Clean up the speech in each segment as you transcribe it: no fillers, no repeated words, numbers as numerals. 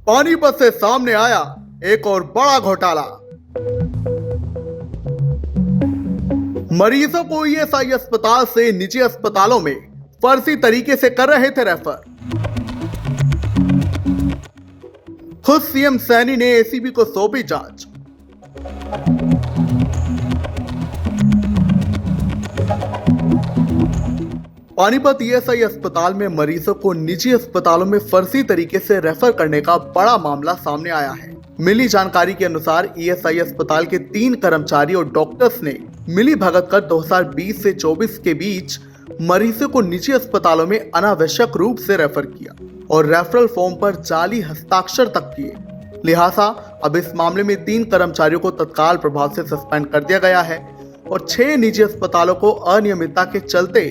पानीपत से सामने आया एक और बड़ा घोटाला। मरीजों को ईएसआई अस्पताल से निजी अस्पतालों में फर्जी तरीके से कर रहे थे रेफर। खुद सीएम सैनी ने एसीबी को सौंपी जांच। पानीपत ईएसआई अस्पताल में मरीजों को निजी अस्पतालों में फर्जी तरीके से रेफर करने का बड़ा मामला सामने आया है। मिली जानकारी के अनुसार ईएसआई अस्पताल के 3 कर्मचारी और डॉक्टर्स ने मिली भगत कर 2020 से 24 के बीच मरीजों को निजी अस्पतालों में अनावश्यक रूप से रेफर किया और रेफरल फॉर्म पर जाली हस्ताक्षर तक किए। लिहाजा अब इस मामले में 3 कर्मचारियों को तत्काल प्रभाव से सस्पेंड कर दिया गया है और 6 निजी अस्पतालों को अनियमितता के चलते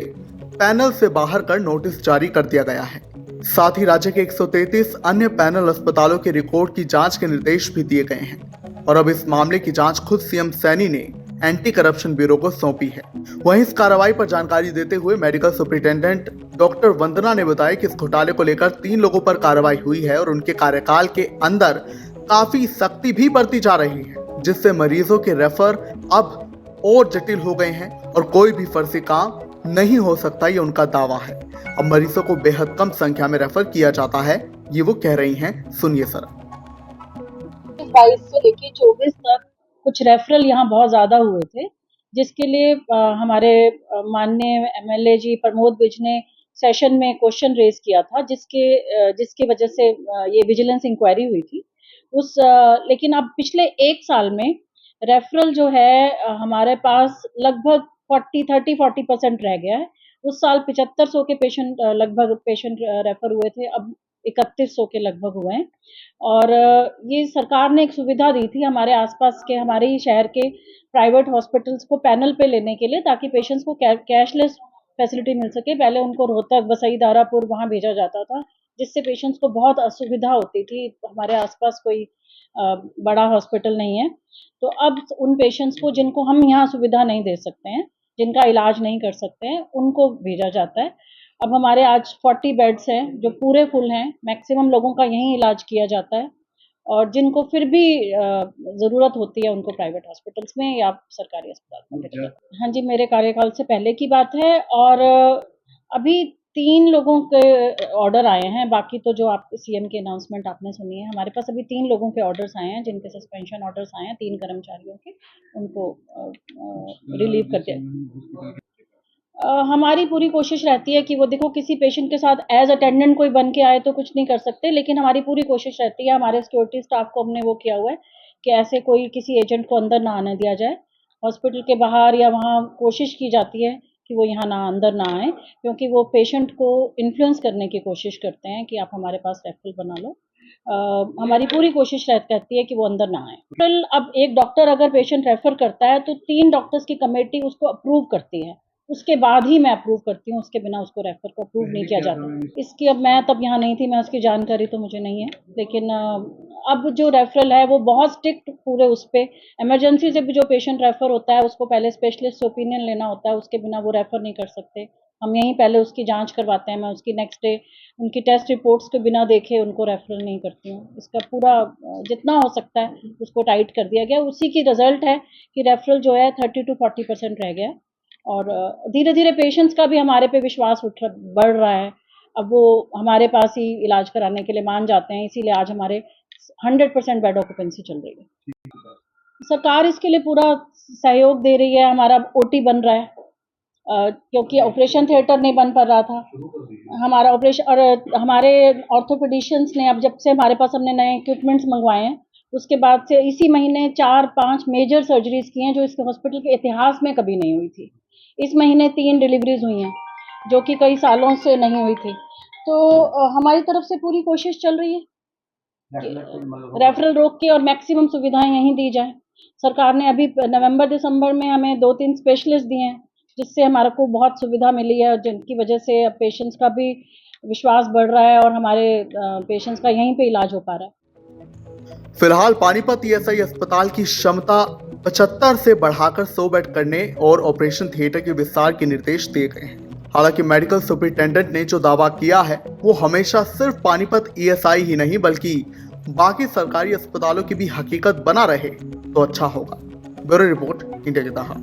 पैनल से बाहर कर नोटिस जारी कर दिया गया है। साथ ही राज्य के 133 अन्य पैनल अस्पतालों के रिकॉर्ड की जांच के निर्देश भी दिए गए हैं और अब इस मामले की जांच खुद सीएम सैनी ने एंटी करप्शन ब्यूरो को सौंपी है। वहीं इस कार्रवाई पर जानकारी देते हुए मेडिकल सुपरिटेंडेंट डॉक्टर वंदना ने बताया कि इस घोटाले को लेकर 3 लोगों पर कार्रवाई हुई है और उनके कार्यकाल के अंदर काफी सख्ती भी बरती जा रही है, जिससे मरीजों के रेफर अब और जटिल हो गए हैं और कोई भी फर्जी काम नहीं हो सकता, ये उनका दावा है। अब मरीजों को बेहद कम संख्या में रेफर किया जाता है, ये वो कह रही हैं। सुनिए सर। 22 से लेके 24 तक कुछ रेफरल यहाँ बहुत ज्यादा हुए थे, जिसके लिए हमारे माननीय एमएलए जी प्रमोद विज ने सेशन में क्वेश्चन रेज किया था, जिसकी वजह से ये विजिलेंस इंक्वायरी हुई थी। लेकिन अब पिछले 1 साल में रेफरल जो है हमारे पास लगभग 40% रह गया है। उस साल 7500 के लगभग पेशेंट रेफर हुए थे, अब 3100 के लगभग हुए हैं। और ये सरकार ने एक सुविधा दी थी हमारे आसपास के, हमारे ही शहर के प्राइवेट हॉस्पिटल्स को पैनल पे लेने के लिए, ताकि पेशेंट्स को कैशलेस फैसिलिटी मिल सके। पहले उनको रोहतक, वसई, दारापुर वहाँ भेजा जाता था, जिससे पेशेंट्स को बहुत असुविधा होती थी। हमारे आसपास कोई बड़ा हॉस्पिटल नहीं है, तो अब उन पेशेंट्स को जिनको हम यहाँ सुविधा नहीं दे सकते हैं, जिनका इलाज नहीं कर सकते हैं, उनको भेजा जाता है। अब हमारे आज 40 बेड्स हैं जो पूरे फुल हैं, मैक्सिमम लोगों का यहीं इलाज किया जाता है और जिनको फिर भी ज़रूरत होती है उनको प्राइवेट हॉस्पिटल्स में या सरकारी अस्पताल में भेजा जाता है। हाँ जी, मेरे कार्यकाल से पहले की बात है और अभी 3 लोगों के ऑर्डर आए हैं। बाकी तो जो आप सीएम की अनाउंसमेंट आपने सुनी है, हमारे पास अभी 3 लोगों के ऑर्डर्स आए हैं, जिनके सस्पेंशन ऑर्डर्स आए हैं, 3 कर्मचारियों के, उनको रिलीव कर दिया। हमारी पूरी कोशिश रहती है कि वो देखो, किसी पेशेंट के साथ एज अटेंडेंट कोई बन के आए तो कुछ नहीं कर सकते, लेकिन हमारी पूरी कोशिश रहती है, हमारे सिक्योरिटी स्टाफ को हमने वो किया हुआ है कि ऐसे कोई किसी एजेंट को अंदर ना आने दिया जाए। हॉस्पिटल के बाहर या वहाँ कोशिश की जाती है कि वो यहाँ ना अंदर ना आए, क्योंकि वो पेशेंट को इन्फ्लुएंस करने की कोशिश करते हैं कि आप हमारे पास रेफरल बना लो। हमारी पूरी कोशिश रहती है कि वो अंदर ना आए। अब एक डॉक्टर अगर पेशेंट रेफर करता है तो 3 डॉक्टर्स की कमेटी उसको अप्रूव करती है, उसके बाद ही मैं अप्रूव करती हूँ, उसके बिना उसको रेफर को अप्रूव नहीं किया जाता। इसकी अब मैं तब यहाँ नहीं थी, मैं उसकी जानकारी तो मुझे नहीं है, लेकिन अब जो रेफरल है वो बहुत स्ट्रिक्ट पूरे उस पे, इमरजेंसी से भी जो पेशेंट रेफर होता है उसको पहले स्पेशलिस्ट ओपिनियन लेना होता है, उसके बिना वो रेफर नहीं कर सकते। हम यहीं पहले उसकी जांच करवाते हैं, मैं उसकी नेक्स्ट डे उनकी टेस्ट रिपोर्ट्स के बिना देखे उनको रेफरल नहीं करती हूँ। इसका पूरा जितना हो सकता है उसको टाइट कर दिया गया। उसी की रिजल्ट है कि रेफरल जो है 30 to 40% रह गया और धीरे धीरे पेशेंट्स का भी हमारे पे विश्वास बढ़ रहा है। अब वो हमारे पास ही इलाज कराने के लिए मान जाते हैं, इसीलिए आज हमारे 100% बेड ऑक्यूपेंसी चल रही है। सरकार इसके लिए पूरा सहयोग दे रही है। हमारा ओटी बन रहा है, क्योंकि ऑपरेशन थिएटर नहीं बन पा रहा था हमारा ऑपरेशन, और हमारे ऑर्थोपेडिशियंस ने अब जब से हमारे पास हमने नए इक्विपमेंट्स मंगवाए हैं, उसके बाद से इसी महीने 4-5 मेजर सर्जरीज की हैं जो इस हॉस्पिटल के इतिहास में कभी नहीं हुई थी। इस महीने 3 डिलीवरीज हुई हैं जो कि कई सालों से नहीं हुई थी। तो हमारी तरफ से पूरी कोशिश चल रही है रेफरल रोक के और मैक्सिमम सुविधाएं यहीं दी जाए। सरकार ने अभी नवंबर-दिसंबर में हमें 2-3 स्पेशलिस्ट दिए हैं, जिससे हमारे को बहुत सुविधा मिली है, जिनकी वजह से अब पेशेंट्स का भी विश्वास बढ़ रहा है और हमारे पेशेंट्स का यहीं पे इलाज हो पा रहा है। फिलहाल पानीपत ईएसआई अस्पताल की क्षमता 75 से बढ़ाकर 100 बेड करने और ऑपरेशन थिएटर के विस्तार के निर्देश दिए गए हैं। हालांकि मेडिकल सुपरिटेंडेंट ने जो दावा किया है वो हमेशा सिर्फ पानीपत ईएसआई ही नहीं बल्कि बाकी सरकारी अस्पतालों की भी हकीकत बना रहे तो अच्छा होगा। ब्यूरो रिपोर्ट, इंडिया के तहा।